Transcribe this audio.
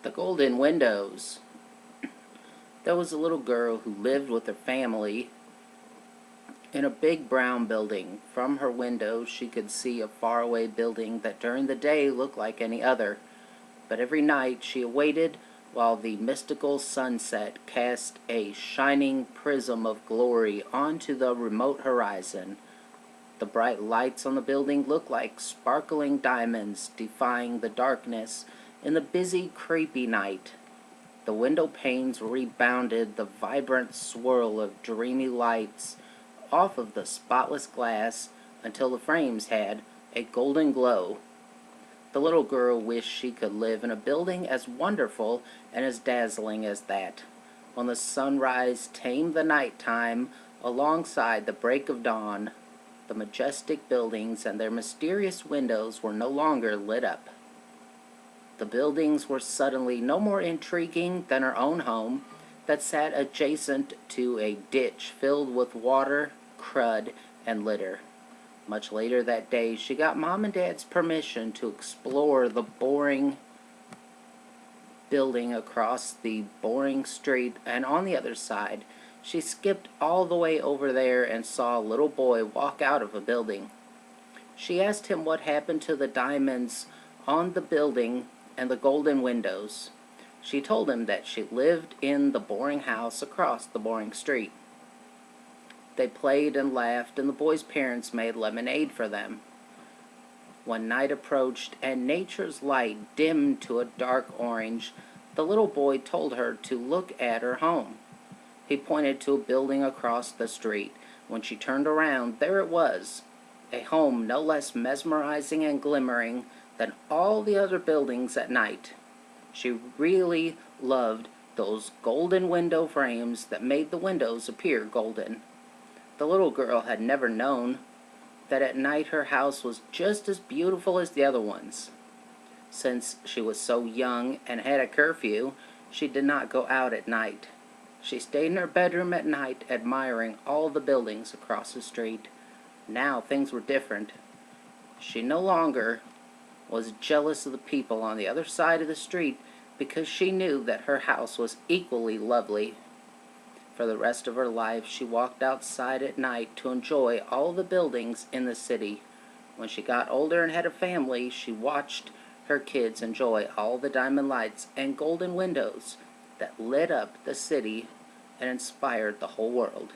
The Golden Windows. There was a little girl who lived with her family in a big brown building. From her window she could see a faraway building that during the day looked like any other, but every night she awaited while the mystical sunset cast a shining prism of glory onto the remote horizon. The bright lights on the building looked like sparkling diamonds defying the darkness in the busy, creepy night. The window panes rebounded the vibrant swirl of dreamy lights off of the spotless glass until the frames had a golden glow. The little girl wished she could live in a building as wonderful and as dazzling as that. When the sunrise tamed the nighttime alongside the break of dawn, the majestic buildings and their mysterious windows were no longer lit up. The buildings were suddenly no more intriguing than her own home that sat adjacent to a ditch filled with water, crud, and litter. Much later that day, she got Mom and Dad's permission to explore the boring building across the boring street, and on the other side, she skipped all the way over there and saw a little boy walk out of a building. She asked him what happened to the diamonds on the building and the golden windows. She told him that she lived in the boring house across the boring street. They played and laughed, and the boy's parents made lemonade for them. When night approached and nature's light dimmed to a dark orange, the little boy told her to look at her home. He pointed to a building across the street. When she turned around, there it was, a home no less mesmerizing and glimmering than all the other buildings at night. She really loved those golden window frames that made the windows appear golden. The little girl had never known that at night her house was just as beautiful as the other ones. Since she was so young and had a curfew, she did not go out at night. She stayed in her bedroom at night, admiring all the buildings across the street. Now things were different. She no longer was jealous of the people on the other side of the street because she knew that her house was equally lovely. For the rest of her life, she walked outside at night to enjoy all the buildings in the city. When she got older and had a family, she watched her kids enjoy all the diamond lights and golden windows that lit up the city and inspired the whole world.